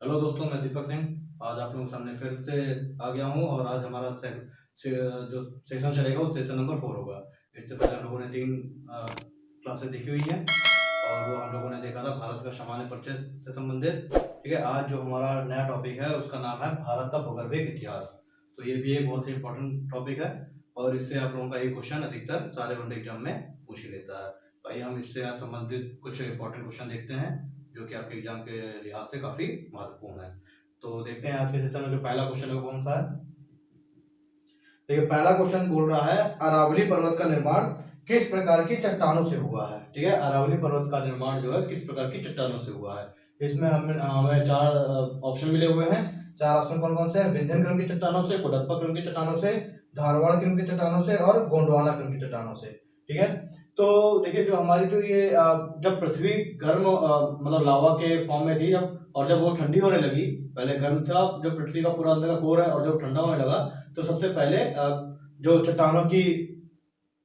Hello दोस्तों, मैं दीपक सिंह आज आप लोगों के सामने फिर से आ गया हूं और आज हमारा जो सेशन चलेगा वो सेशन नंबर 4 होगा। इससे पहले हम लोगों ने 3 क्लासेस देखी हुई हैं और वो हम लोगों ने देखा था भारत का सामान्य परिचय से संबंधित। ठीक है, आज जो हमारा नया टॉपिक है उसका नाम है भारत का भूगर्भिक इतिहास। तो ये भी एक बहुत ही इंपॉर्टेंट टॉपिक है और इससे आप लोगों का एक क्वेश्चन अधिकतर सारे वनडे एग्जाम में पूछ ही लेता है। भाई हम इससे संबंधित कुछ इंपॉर्टेंट क्वेश्चन देखते हैं जो कि आपके एग्जाम के लिहाज से काफी महत्वपूर्ण है। तो देखते हैं आज के सेशन में जो पहला क्वेश्चन है वो कौन सा है। देखिए, पहला क्वेश्चन बोल रहा है अरावली पर्वत का निर्माण किस प्रकार की चट्टानों से हुआ है। ठीक है, अरावली पर्वत का निर्माण जो है किस प्रकार की चट्टानों से हुआ है। इसमें हमें 4 ऑप्शन मिले हुए हैं। 4 ऑप्शन कौन कौन से हैं? विंध्यन क्रम की चट्टानों से, कोडप्पा क्रम की चट्टानों से, धारवाड़ क्रम की चट्टानों से और गोंडवाना क्रम की चट्टानों से। ठीक है, तो देखिए जो हमारी जो ये जब पृथ्वी गर्म मतलब लावा के फॉर्म में थी जब वो ठंडी होने लगी, पहले गर्म था जो पृथ्वी का पूरा अंदर का कोर है, और जब ठंडा होने लगा तो सबसे पहले जो चट्टानों की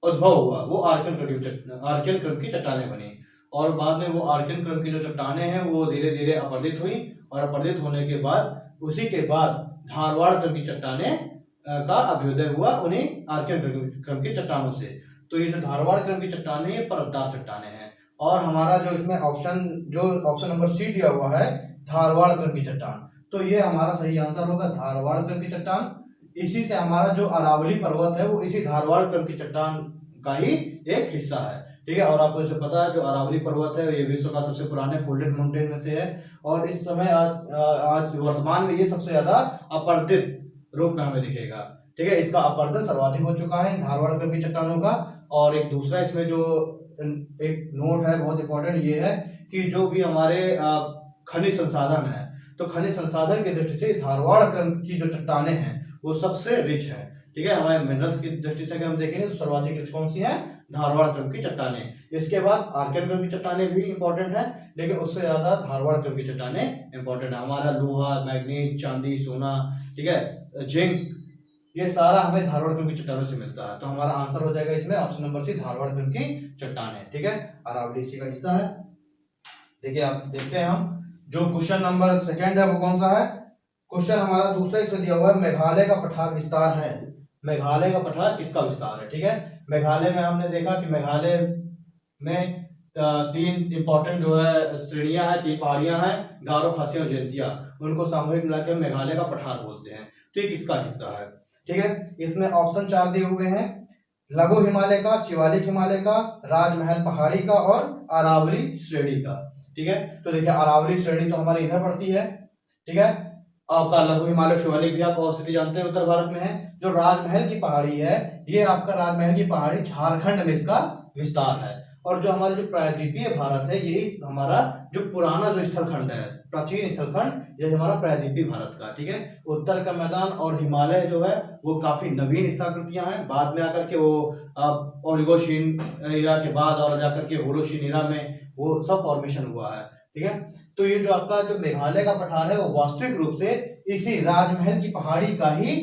उद्भव हुआ वो आर्कियन क्रम की चट्टानें बनी। और बाद में वो आर्कियन क्रम की जो चट्टानें हैं वो धीरे धीरे अपरदित हुई और अपरदित होने के बाद उसी के बाद धारवाड़ क्रम की चट्टानें का अभ्युदय हुआ उन्हीं आर्कियन क्रम की चट्टानों से। तो ये जो धारवाड़ क्रम की चट्टानें ये परतदार चट्टानें हैं। और हमारा जो इसमें ऑप्शन नंबर सी दिया हुआ है धारवाड़ क्रम की चट्टान, तो ये हमारा सही आंसर होगा धारवाड़ क्रम की चट्टान। इसी से हमारा जो अरावली पर्वत है वो इसी धारवाड़ क्रम की चट्टान का ही एक हिस्सा है। ठीक है, और आपको जैसे पता है जो अरावली पर्वत है ये विश्व का सबसे पुराने फोल्डेड माउंटेन में से है और इस समय आज वर्तमान में ये सबसे ज्यादा अपरदित रूप में हमें दिखेगा। ठीक है, इसका अपरदन सर्वाधिक हो चुका है धारवाड़ क्रम की चट्टानों का। और एक दूसरा इसमें जो एक नोट है बहुत इंपॉर्टेंट ये है कि जो भी हमारे खनिज संसाधन है, तो खनिज संसाधन की दृष्टि से धारवाड़ क्रम की जो चट्टानें हैं वो सबसे रिच है। ठीक है, हमारे मिनरल्स की दृष्टि से अगर हम देखेंगे तो सर्वाधिक रिच कौन सी है? धारवाड़ क्रम की चट्टानें। इसके बाद आर्कियन क्रम की चट्टानें भी इंपॉर्टेंट है, लेकिन उससे ज्यादा धारवाड़ क्रम की चट्टानें इंपॉर्टेंट है। हमारा लोहा, मैग्नीज, चांदी, सोना, ठीक है, जिंक, ये सारा हमें धारवाड़ क्रम की चट्टानों से मिलता है। तो हमारा आंसर हो जाएगा इसमें ऑप्शन नंबर सी धारवाड़ क्रम की चट्टानें। ठीक है, अरावली इसी का हिस्सा है। देखिए आप देखते हैं हम जो क्वेश्चन नंबर सेकंड है वो कौन सा है। क्वेश्चन हमारा दूसरा इसमें दिया हुआ है मेघालय का पठार विस्तार है। मेघालय का पठार किसका विस्तार है? ठीक है, मेघालय में हमने देखा कि मेघालय में 3 इंपॉर्टेंट जो है श्रेणियां हैं, 3 पहाड़ियां हैं, गारो, खासी और जयंतिया। उनको सामूहिक मिलाकर मेघालय का पठार बोलते हैं। तो ये किसका हिस्सा है? ठीक है, इसमें ऑप्शन 4 दिए हुए हैं, लघु हिमालय का, शिवालिक हिमालय का, राजमहल पहाड़ी का और अरावली श्रेणी का। ठीक है, तो देखिए अरावली श्रेणी तो हमारे इधर पड़ती है। ठीक है, आपका लघु हिमालय शिवालिक भी आप स्थिति जानते हैं उत्तर भारत में है। जो राजमहल की पहाड़ी है ये आपका राजमहल की पहाड़ी झारखंड में इसका विस्तार है। और जो हमारा जो प्रायद्वीपीय भारत है यही हमारा जो पुराना जो स्थलखंड है, प्राचीन स्थलखंड, यही हमारा प्रायद्वीपीय भारत का। ठीक है, उत्तर का मैदान और हिमालय जो है वो काफी नवीन स्थलाकृतियां हैं, बाद में आकर के वो ओलिगोशीन इरा के बाद और जाकर के होलोशीन इरा में वो सब फॉर्मेशन हुआ है। ठीक है, तो ये जो आपका जो मेघालय का पठार है वो वास्तविक रूप से इसी राजमहल की पहाड़ी का ही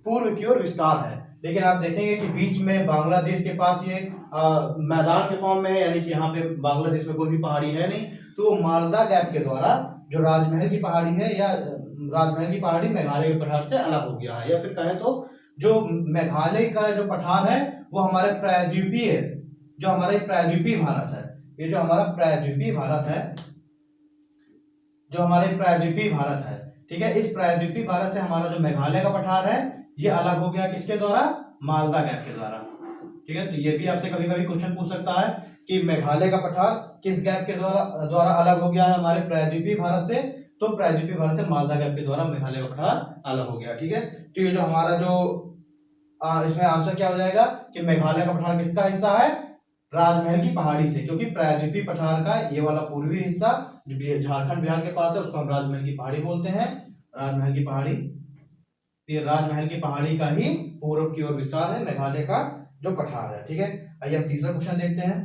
पूर्व की ओर विस्तार है। लेकिन आप देखेंगे कि बीच में बांग्लादेश के पास ये मैदान के फॉर्म में है, यानी कि यहाँ पे बांग्लादेश में कोई भी पहाड़ी है नहीं। तो मालदा गैप के द्वारा जो राजमहल की पहाड़ी है या राजमहल की पहाड़ी मेघालय के पठार से अलग हो गया है। या फिर कहें तो जो मेघालय का जो पठार है वो हमारे प्रायद्वीपीय भारत है। ये जो हमारा प्रायद्वीपीय भारत है, जो हमारे प्रायद्वीपीय भारत है, ठीक है, इस प्रायद्वीपीय भारत से हमारा जो मेघालय का पठार है ये अलग हो गया किसके द्वारा? मालदा गैप के द्वारा। ठीक है, तो ये भी आपसे कभी कभी क्वेश्चन पूछ सकता है कि मेघालय का पठार किस गैप के द्वारा अलग हो गया है हमारे प्रायद्वीपीय भारत से। तो प्रायद्वीपीय भारत से मालदा गैप के द्वारा मेघालय का पठार अलग हो गया। ठीक है, तो ये जो हमारा जो इसमें आंसर क्या हो जाएगा कि मेघालय का पठार किसका हिस्सा है? राजमहल की पहाड़ी से, क्योंकि प्रायद्वीपीय पठार का ये वाला पूर्वी हिस्सा जो झारखंड बिहार के पास है उसको हम राजमहल की पहाड़ी बोलते हैं। राजमहल की पहाड़ी, ये राजमहल की पहाड़ी का ही पूर्व की ओर विस्तार है मेघालय का जो पठार है। ठीक है, आइए हम तीसरा क्वेश्चन देखते हैं।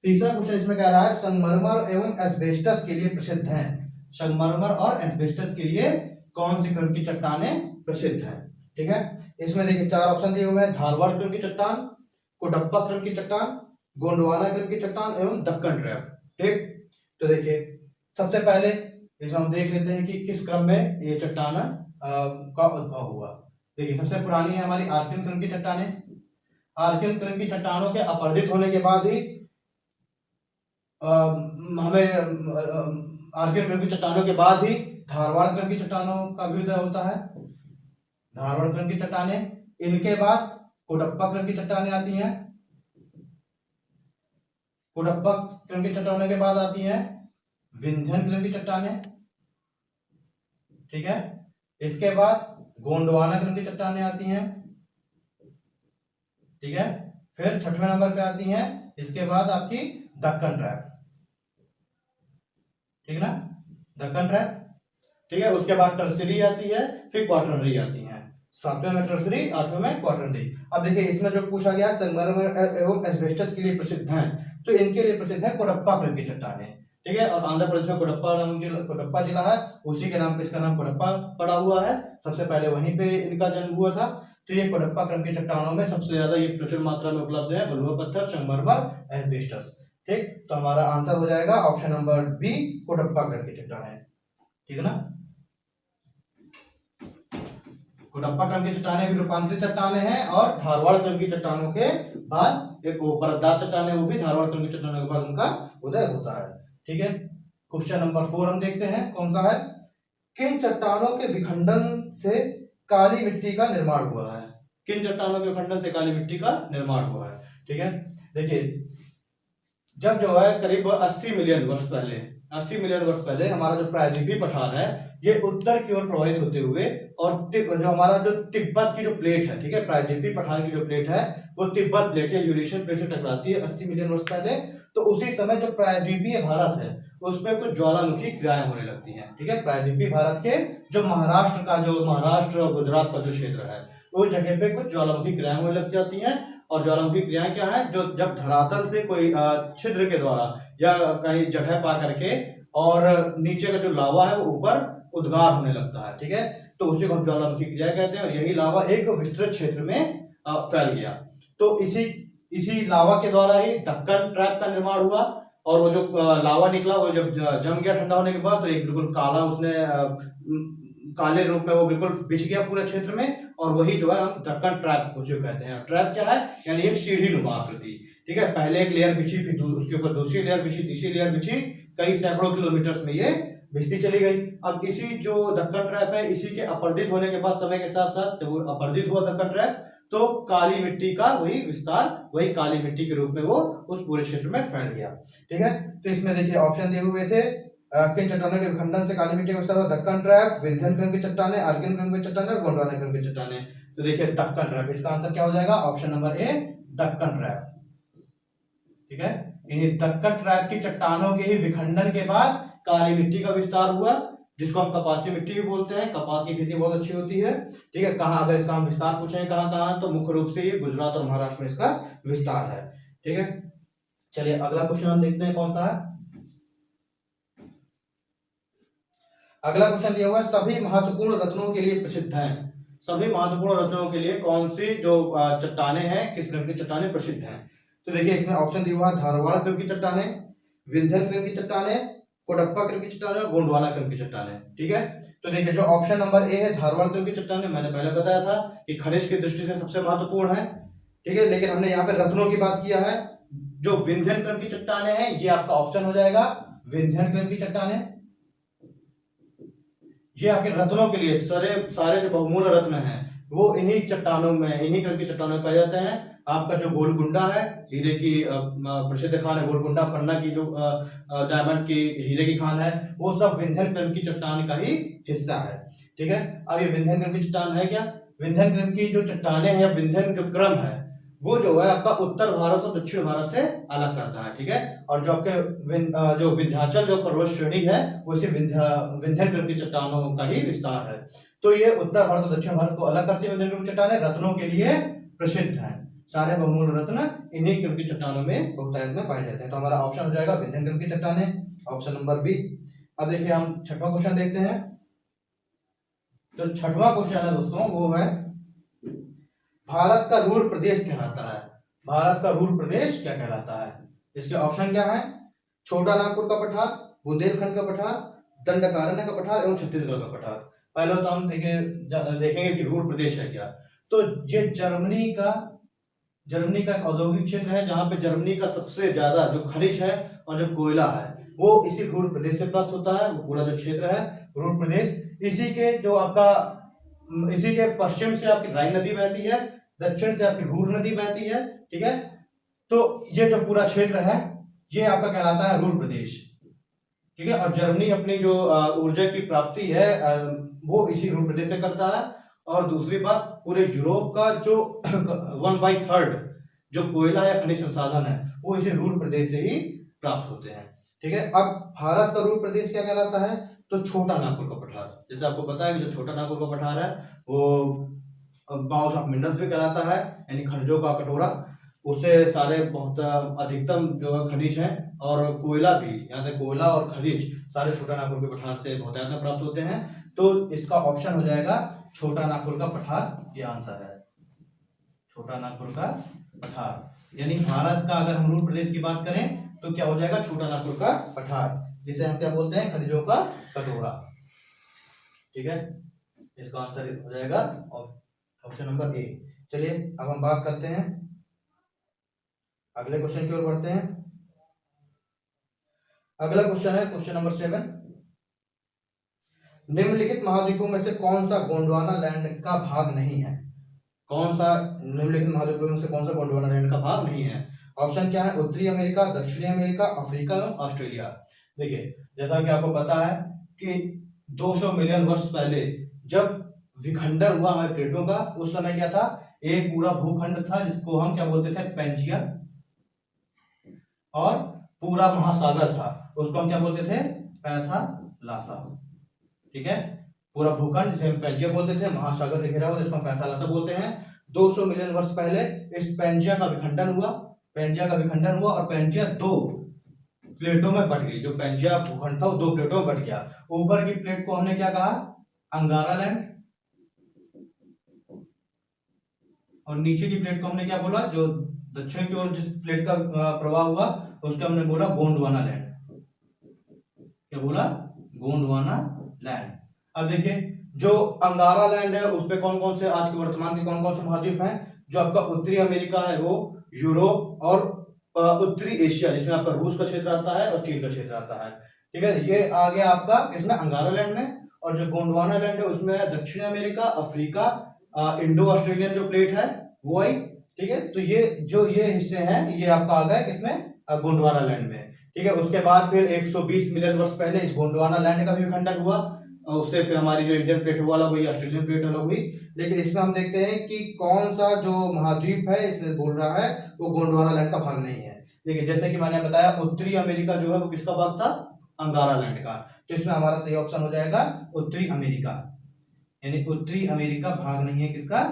तीसरा क्वेश्चन इसमें कह रहा है संगमरमर एवं एस्बेस्टस के लिए प्रसिद्ध हैं। संगमरमर और एस्बेस्टस के लिए कौन सी क्रम की चट्टानें प्रसिद्ध हैं? ठीक है, इसमें देखिए 4 ऑप्शन दिए हुए हैं, धारवाड़ क्रम की चट्टान, कोडप्पा क्रम की चट्टान, गोंडवाना क्रम की चट्टान एवं दक्कन ट्रैप। ठीक, तो देखिए सबसे पहले इसमें हम देख लेते हैं कि किस क्रम में ये चट्टान का उद्भव हुआ। देखिए सबसे पुरानी है हमारी आर्कियन क्रम की चट्टानें। आर्कियन क्रम की चट्टानों के अपरदित होने के बाद ही हमें आर्कियन क्रम की चट्टानों के बाद ही धारवाड़ क्रम की चट्टानों का भी उदय होता है। धारवाड़ क्रम की चट्टानें, इनके बाद कोडप्पा क्रम की चट्टानें आती हैं। कोडप्पा क्रम की चट्टानों के बाद आती हैं विंध्यन क्रम की चट्टानें, ठीक है। इसके बाद गोंडवाना क्रम की चट्टानें आती हैं, ठीक है। फिर छठवें नंबर पे आती हैं इसके बाद आपकी दक्कन ट्रैप, ठीक ना, दक्कन ट्रैप, ठीक है। उसके बाद टर्सरी आती है, फिर क्वार्टरनरी आती है। 7वें में टर्सरी, 8वें में क्वार्टरनरी। अब देखिए इसमें जो पूछा गया संगमरमर एवं एस्बेस्टस के लिए प्रसिद्ध हैं, तो इनके लिए प्रसिद्ध है कोडप्पा क्रम की चट्टानें, ठीक है। और आंध्र प्रदेश में कोडप्पा जिला है, उसी के नाम पे इसका नाम कोडप्पा पड़ा हुआ है। सबसे पहले वहीं पे इनका जन्म हुआ था। तो ये कोडप्पा क्रम की चट्टानों में सबसे ज्यादा ये प्रचुर मात्रा में उपलब्ध है, बलुआ पत्थर, संगमरमर, एस्बेस्टस, ठीक। तो हमारा आंसर हो जाएगा ऑप्शन नंबर बी, कोडप्पा क्रम की चट्टानें, ठीक है ना। कोडप्पा क्रम की चट्टानें भी रूपांतरित चट्टानें हैं, और धारवाड़ क्रम की चट्टानों के बाद एक वो परतदार चट्टानें, वो भी धारवाड़ क्रम की चट्टानों के बाद उनका उदय होता है, ठीक है। क्वेश्चन नंबर 4 हम देखते हैं कौन सा है। किन चट्टानों के विखंडन से काली मिट्टी का निर्माण हुआ है? किन चट्टानों के विखंडन से काली मिट्टी का निर्माण हुआ है, ठीक है। देखिए जब जो है करीब 80 मिलियन वर्ष पहले, 80 मिलियन वर्ष पहले हमारा जो प्रायद्वीपीय पठार है ये उत्तर की ओर प्रवाहित होते हुए, और जो हमारा जो तिब्बत की जो प्लेट है, ठीक है, प्रायद्वीपीय पठार की जो प्लेट है वो तिब्बत प्लेट या यूरेशियन प्लेट से टकराती है 80 मिलियन वर्ष पहले। तो उसी समय जो प्रायद्वीपीय भारत है उसमें कुछ ज्वालामुखी क्रियाएं होने लगती हैं, ठीक है। प्रायद्वीपीय भारत के जो महाराष्ट्र और गुजरात का जो क्षेत्र है उस जगह पे कुछ ज्वालामुखी क्रियाएं होने लग जाती हैं। और ज्वालामुखी क्रियाएं क्या है, जो जब धरातल से कोई छिद्र के द्वारा या कहीं जगह पा करके और नीचे का जो लावा है वो ऊपर उद्गार होने लगता है, ठीक है। तो उसी को हम ज्वालामुखी क्रिया कहते हैं, और यही लावा एक विस्तृत क्षेत्र में फैल गया। तो इसी लावा के द्वारा ही दक्कन ट्रैप का निर्माण हुआ, और वो जो लावा निकला वो जब जम गया ठंडा होने के बाद, तो एक बिल्कुल काला उसने काले रूप में वो बिल्कुल बिछ गया पूरे क्षेत्र में, और वही जो है हम दक्कन ट्रैप उसे कहते हैं। ट्रैप क्या है, यानी एक सीढ़ी नुमा आकृति, ठीक है। पहले एक लेयर बिछी, फिर उसके ऊपर दूसरी लेयर बिछी, तीसरी लेयर बिछी, कई सैकड़ों किलोमीटर में ये बिछती चली गई। अब इसी जो दक्कन ट्रैप है, इसी के अपरदित होने के बाद समय के साथ साथ जब वो अपरदित हुआ दक्कन ट्रैप, तो काली मिट्टी का वही विस्तार, वही काली मिट्टी के रूप में वो उस पूरे क्षेत्र में फैल गया, ठीक है। तो इसमें देखिए ऑप्शन दिए हुए थे, किन चट्टानों के विखंडन से काली मिट्टी का विस्तार हुआ? दक्कन ट्रैप, विंध्यन क्रम की चट्टानें, आर्कियन क्रम की चट्टानें और गोंडवाना क्रम की चट्टानें। तो देखिए दक्कन ट्रैप, इसका आंसर क्या हो जाएगा? Option number A, Deccan trap, ठीक है। इन दक्कन ट्रैप की चट्टानों के ही विखंडन के बाद काली मिट्टी का विस्तार हुआ, जिसको हम कपासी मिट्टी भी बोलते हैं। कपास की खेती बहुत अच्छी होती है, ठीक है। कहाँ अगर इसका हम विस्तार पूछें कहाँ, तो मुख्य रूप से ये गुजरात और महाराष्ट्र में इसका विस्तार है, ठीक है। चलिए अगला क्वेश्चन हम देखते हैं कौन सा है। अगला क्वेश्चन दिया हुआ है, सभी महत्वपूर्ण रत्नों के लिए प्रसिद्ध हैं। सभी महत्वपूर्ण रत्नों के लिए कौन सी जो चट्टानें हैं, किस क्रम की चट्टानें प्रसिद्ध हैं? तो देखिए इसमें ऑप्शन दिया हुआ है, धारवाड़ क्रम की चट्टानें, विंध्यन क्रम की चट्टानें, कोडप्पा क्रम की चट्टानें और गोंडवाना क्रम की चट्टानें, ठीक है। तो देखिए जो ऑप्शन नंबर ए है धारवाड़ क्रम की चट्टानें, मैंने पहले बताया था कि खनिज की दृष्टि से सबसे महत्वपूर्ण है, ठीक है। लेकिन हमने यहाँ पे रत्नों की बात किया है। जो विंध्यन क्रम की चट्टानें हैं ये आपका ऑप्शन हो जाएगा विंध्यन क्रम की चट्टानें। ये आपके रत्नों के लिए सारे जो बहुमूल्य रत्न हैं वो इन्हीं चट्टानों में, इन्हीं क्रम की चट्टानों में पाए जाते हैं। आपका जो गोलकुंडा है, हीरे की प्रसिद्ध खान है गोलकुंडा, पन्ना की जो डायमंड की हीरे की खान है, वो सब विंध्यन क्रम की चट्टान का ही हिस्सा है, ठीक है। अब ये विंध्यन क्रम की चट्टान है क्या? विंध्यन क्रम की जो चट्टानें हैं, विंध्यन जो क्रम है वो जो है आपका उत्तर भारत और दक्षिण भारत से अलग करता है, ठीक है। और जो आपके जो विंध्याचल जो पर्वत श्रेणी है वो इसी विंध्यन क्रम की चट्टानों का ही विस्तार है। तो ये उत्तर भारत और दक्षिण भारत को अलग करती है विंध्यन क्रम की चट्टानें, रत्नों के लिए प्रसिद्ध है। सारे बहुमूल्य रत्न इन्हीं क्रम की चट्टानों में बहुतायत में पाए जाते हैं। तो हमारा ऑप्शन हो जाएगा विंध्यन क्रम की चट्टानें, ऑप्शन नंबर बी। अब देखिए हम छठवां क्वेश्चन देखते हैं। तो छठवां क्वेश्चन है दोस्तों वो है, भारत का रूर प्रदेश कहलाता है। भारत का रूर प्रदेश क्या कहलाता है? इसके ऑप्शन क्या है? छोटा नागपुर का पठार, बुंदेलखंड का पठार, दंडकारण्य का पठार एवं छत्तीसगढ़ का पठार। पहले तो हम देखेंगे कि रूर प्रदेश है क्या। तो ये जर्मनी का एक औद्योगिक क्षेत्र है, जहां पे जर्मनी का सबसे ज्यादा जो खनिज है और जो कोयला है वो इसी रूर प्रदेश से प्राप्त होता है। वो पूरा जो क्षेत्र है रूर प्रदेश, इसी के पश्चिम से आपकी राइन नदी बहती है, दक्षिण से आपकी रूर नदी बहती है। ठीक है, तो ये जो पूरा क्षेत्र है ये आपका कहलाता है रूर प्रदेश। ठीक है, और जर्मनी अपनी जो ऊर्जा की प्राप्ति है वो इसी रूर प्रदेश से करता है। और दूसरी बात, पूरे यूरोप का जो 1/3 जो कोयला या खनिज संसाधन है वो इसी रूर प्रदेश से ही प्राप्त होते हैं। ठीक है, अब भारत का रूर प्रदेश क्या कहलाता है, तो छोटा नागपुर का पठार। जैसे आपको पता है कि जो छोटा नागपुर का पठार है वो बाउल्स ऑफ मिनरल्स भी कहलाता है, यानी खनिजों का कटोरा। उससे सारे बहुत अधिकतम जो खनिज है और कोयला भी, यहाँ से कोयला और खनिज सारे छोटा नागपुर के पठार से बहुत ज्यादा प्राप्त होते हैं। तो इसका ऑप्शन हो जाएगा छोटा नागपुर का पठार, ये आंसर है छोटा नागपुर का पठार। यानी भारत का अगर हम रूर प्रदेश की बात करें तो क्या हो जाएगा, छोटा नागपुर का पठार, जिसे हम क्या बोलते हैं, खनिजों का कटोरा। ठीक है, इसका आंसर हो जाएगा ऑप्शन नंबर ए। चलिए अब हम बात करते हैं, अगले क्वेश्चन की ओर बढ़ते हैं। अगला क्वेश्चन है क्वेश्चन नंबर 7। निम्नलिखित महाद्वीपों में से कौन सा गोंडवाना लैंड का भाग नहीं है। कौन सा निम्नलिखित महाद्वीपों में से कौन सा गोंडवाना लैंड का भाग नहीं है। ऑप्शन क्या है, उत्तरी अमेरिका, दक्षिणी अमेरिका, अफ्रीका एवं ऑस्ट्रेलिया। देखिए, जैसा कि आपको पता है कि 200 मिलियन वर्ष पहले जब विखंडन हुआ हमारे प्लेटों का, उस समय क्या था, एक पूरा भूखंड था जिसको हम क्या बोलते थे, पेंजिया, और पूरा महासागर था उसको हम क्या बोलते थे, पैथालासा। ठीक है, पूरा भूखंड जिसे हम पेंजिया बोलते थे, महासागर से घिरा हुआ जिसको हम पैथालासा बोलते हैं। 200 मिलियन वर्ष पहले इस पेंजिया का विखंडन हुआ और पेंजिया 2 प्लेटों में बट गई। जो पेंजिया भूखंड था वो 2 प्लेटों में बट गया। ऊपर की प्लेट को हमने क्या कहा, अंगारा लैंड, और नीचे की प्लेट को हमने क्या बोला, जो दक्षिण की ओर जिस प्लेट का प्रवाह हुआ उसको हमने बोला गोंडवाना लैंड। क्या बोला, गोंडवाना लैंड। अब देखिए, जो अंगारा लैंड है उस पे कौन कौन से आज के वर्तमान के कौन कौन से महाद्वीप हैं। जो आपका उत्तरी अमेरिका है वो यूरोप और उत्तरी एशिया, जिसमें आपका रूस का क्षेत्र आता है और चीन का क्षेत्र आता है। ठीक है, ये आ गया आपका इसमें अंगारा लैंड में। और जो गोंडवाना लैंड है उसमें दक्षिण अमेरिका, अफ्रीका, इंडो ऑस्ट्रेलियन जो प्लेट है वो आई। ठीक है, तो ये हिस्से हैं ये आपका आ गए किसमें, गोंडवाना लैंड में। ठीक है, उसके बाद फिर 120 मिलियन वर्ष पहले इस गोंडवाना लैंड का भी विखंडन हुआ, उससे फिर हमारी जो इंडियन प्लेट हुआ अलग हुई, ऑस्ट्रेलियन प्लेट अलग हुई। लेकिन इसमें हम देखते हैं कि कौन सा जो महाद्वीप है इसमें बोल रहा है वो गोंडवाना लैंड का भाग नहीं है। देखिए, जैसे कि मैंने बताया उत्तरी अमेरिका जो है वो किसका भाग था, अंगारा लैंड का। तो इसमें हमारा सही ऑप्शन हो जाएगा उत्तरी अमेरिका, यानी उत्तरी अमेरिका भाग नहीं है किसका,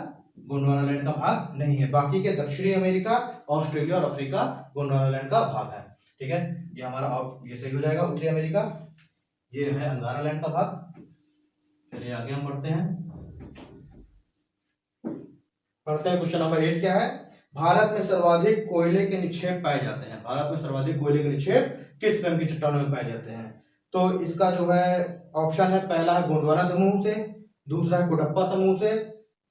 गोंडवाना लैंड का भाग नहीं है। बाकी के दक्षिणी अमेरिका, ऑस्ट्रेलिया और अफ्रीका गोंडवाना लैंड का भाग है। ठीक है, ये हमारा ये सही हो जाएगा उत्तरी अमेरिका, ये है अंगारा लैंड का भाग। चलिए आगे हम बढ़ते हैं क्वेश्चन नंबर 8 क्या है, भारत में सर्वाधिक कोयले के निक्षेप पाए जाते हैं। भारत में सर्वाधिक कोयले के निक्षेप किस क्रम की चट्टानों में पाए जाते हैं। तो इसका जो है ऑप्शन है, पहला है गोंडवाना समूह से, दूसरा है कुडप्पा समूह से,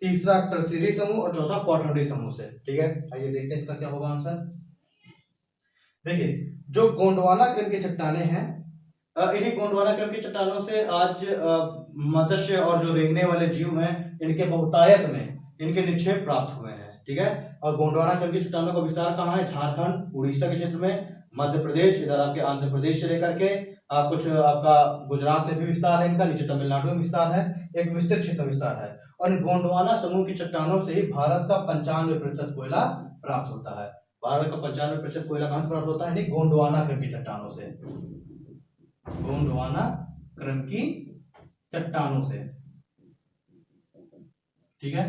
तीसरा टर्सीरी समूह और चौथा क्वाटरनरी समूह से। ठीक है, आइए देखते हैं इसका क्या होगा आंसर। देखिए, जो गोंडवाना क्रम की चट्टानें हैं, इन्हीं गोंडवाना क्रम की चट्टानों से आज मत्स्य और जो रेंगने वाले जीव हैं इनके बहुतायत में इनके निक्षेप प्राप्त हुए हैं। ठीक है, और गोंडवाना क्रम की चट्टानों का विस्तार कहाँ है, झारखंड, उड़ीसा के क्षेत्र में, मध्य प्रदेश, इधर आपके आंध्र प्रदेश से लेकर के कुछ आपका गुजरात में भी विस्तार है इनका, नीचे तमिलनाडु में विस्तार है, एक विस्तृत क्षेत्र में विस्तार है। और गोंडवाना समूह की चट्टानों से ही भारत का 95% कोयला प्राप्त होता है। भारत का 95% कोयला कहां से प्राप्त होता है, नहीं गोंडवाना क्रम की चट्टानों से, गोंडवाना क्रम की चट्टानों से। ठीक है,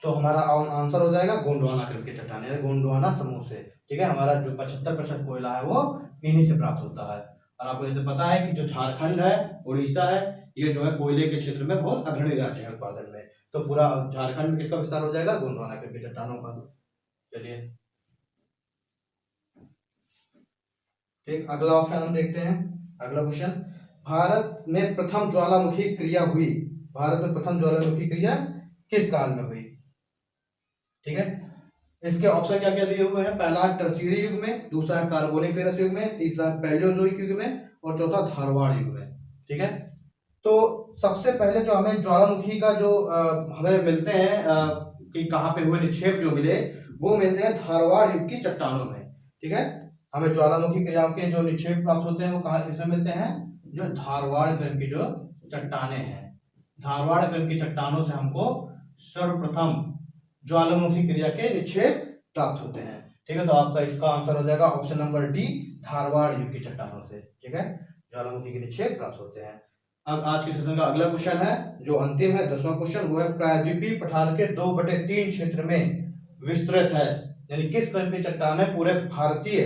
तो हमारा आंसर हो जाएगा गोंडवाना क्रम की चट्टानें, गोंडवाना समूह से। ठीक है, हमारा जो 75% कोयला है वो इन्हीं से प्राप्त होता है। और आपको जैसे पता है कि जो झारखंड है, उड़ीसा है, ये जो है कोयले के क्षेत्र में बहुत अग्रणी राज्य है उत्पादन में। तो पूरा झारखंड में किसका विस्तार हो जाएगा, गोंडवाना क्रम की चट्टानों का। चलिए ठीक, अगला ऑप्शन हम देखते हैं। अगला क्वेश्चन, भारत में प्रथम ज्वालामुखी क्रिया हुई, भारत में प्रथम ज्वालामुखी क्रिया किस काल में हुई? ठीक है, इसके ऑप्शन क्या क्या दिए हुए हैं? पहला टर्शियरी युग में, दूसरा है कार्बोनिफेरस युग में, तीसरा है पैलियोजोइक युग में और चौथा धारवाड़ युग में। ठीक है, तो सबसे पहले जो हमें ज्वालामुखी का जो हमें मिलते हैं कि कहाँ पे हुए निक्षेप जो मिले, वो मिलते हैं धारवाड़ युग की चट्टानों में। ठीक है, हमें ज्वालामुखी क्रियाओं के जो निक्षेप प्राप्त होते हैं वो कहाँ इसमें मिलते हैं? जो धारवाड़ क्रम की जो चट्टाने हैं, धारवाड़ क्रम की चट्टानों से हमको सर्वप्रथम ज्वालामुखी क्रिया के निक्षेप प्राप्त होते हैं। ठीक है, तो आपका इसका आंसर हो जाएगा ऑप्शन नंबर डी, धारवाड़ युग की चट्टानों से। ठीक है, ज्वालामुखी के निक्षेप प्राप्त होते हैं। अब आज के सेशन का अगला क्वेश्चन है जो अंतिम है, 10वां क्वेश्चन, वो है प्रायद्वीपीय पठार के 2/3 क्षेत्र में विस्तृत है, यानी किस क्रम की चट्टानें पूरे भारतीय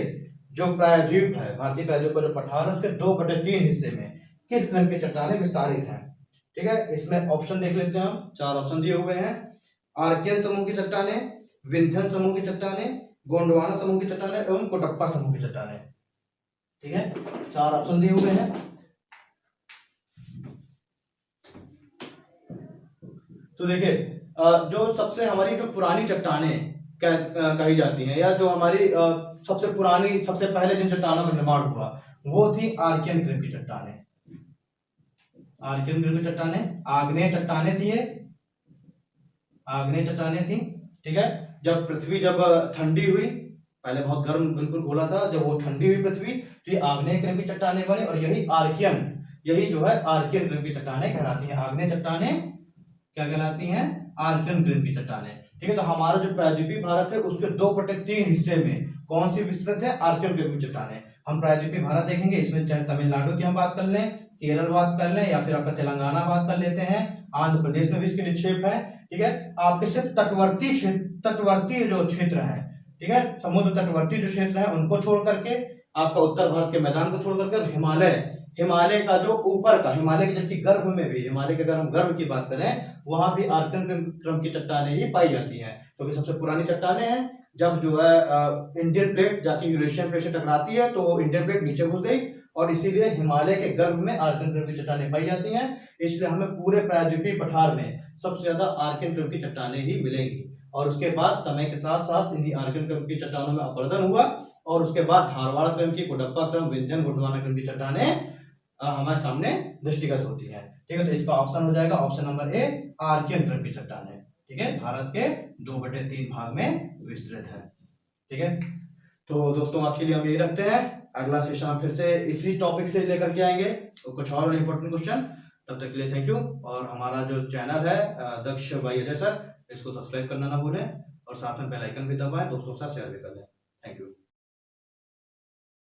जो प्रायद्वीप है, भारतीय प्रायद्वीप का जो पठार है उसके 2/3 हिस्से में किस क्रम की चट्टानें विस्तारित हैं? ठीक है, इसमें ऑप्शन देख लेते हैं हम, 4 ऑप्शन दिए हुए हैं। आर्कियन समूह की चट्टानें, विंध्यन समूह की चट्टानें, गोंडवाना समूह की चट्टानें एवं कोटप्पा समूह की चट्टानें। ठीक है, 4 ऑप्शन दिए हुए हैं। तो देखिए, जो सबसे हमारी जो पुरानी चट्टानें कही जाती हैं, या जो हमारी सबसे पुरानी, सबसे पहले जिन चट्टानों का निर्माण हुआ वो थी आर्कियन क्रम की चट्टानें। आर्कियन क्रम की चट्टानें, आग्नेय चट्टानें थी, ये आग्नेय चट्टानें थी। ठीक है, जब पृथ्वी जब ठंडी हुई, पहले बहुत गर्म बिल्कुल गोला था, जब वो ठंडी हुई पृथ्वी तो ये आग्नेय क्रम की चट्टानें बनी और यही आर्कियन, यही जो है आर्कियन क्रम की चट्टानें कहलाती हैं। आग्नेय चट्टानें क्या कहलाती हैं? आर्कियन क्रम की चट्टानें। ठीक है, तो हमारा जो प्रायद्वीपीय भारत है उसके 2/3 हिस्से में कौन सी विस्तृत है? आर्कियन क्रम की चट्टानें। हम प्रायद्वीपीय भारत देखेंगे, इसमें चाहे तमिलनाडु की हम बात कर लें, केरल बात कर लें, या फिर आपका तेलंगाना बात कर लेते हैं, आंध्र प्रदेश में भी इसके निक्षेप है। ठीक है, आपके सिर्फ तटवर्ती जो क्षेत्र है, ठीक है, समुद्र तटवर्ती जो क्षेत्र है उनको छोड़ करके, आपका उत्तर भारत के मैदान को छोड़ करके, हिमालय का जो ऊपर का, हिमालय के जबकि गर्भ में भी, हिमालय के अगर हम गर्भ की बात करें वहां भी आर्कियन क्रम की चट्टानें ही पाई जाती हैं, क्योंकि तो सबसे पुरानी चट्टानें हैं। जब जो है इंडियन प्लेट जाके यूरेशियन प्लेट से टकराती है तो वो इंडियन प्लेट नीचे घुस गई और इसीलिए हिमालय के गर्भ में आर्कियन क्रम की चट्टानें पाई जाती हैं। इसलिए हमें पूरे प्रायद्वीपीय पठार में सबसे ज्यादा आर्कियन क्रम की चट्टानें ही मिलेंगी। और उसके बाद समय के साथ साथ इन्हीं आर्कियन क्रम की चट्टानों में अपवर्तन हुआ और उसके बाद धारवाड़ क्रम की, कोडप्पा क्रम, विंध्यन, गोंडवाना क्रम की चट्टानें हमारे सामने दृष्टिगत होती है। ठीक है, तो इसका ऑप्शन हो जाएगा ऑप्शन नंबर ए, आर्कियन क्रम की चट्टानें। ठीक है, भारत के 2/3 भाग में विस्तृत है। ठीक है, तो दोस्तों आज के लिए हम यही रखते हैं, अगला सेशन हम फिर से इसी टॉपिक से लेकर के आएंगे तो कुछ और इंपॉर्टेंट क्वेश्चन। तब तक के लिए थैंक यू, और हमारा जो चैनल है दक्ष भाई अजय सर, इसको सब्सक्राइब करना ना भूलें और साथ में बेल आइकन भी दबाएं, दोस्तों के साथ शेयर भी कर लें। Thank you.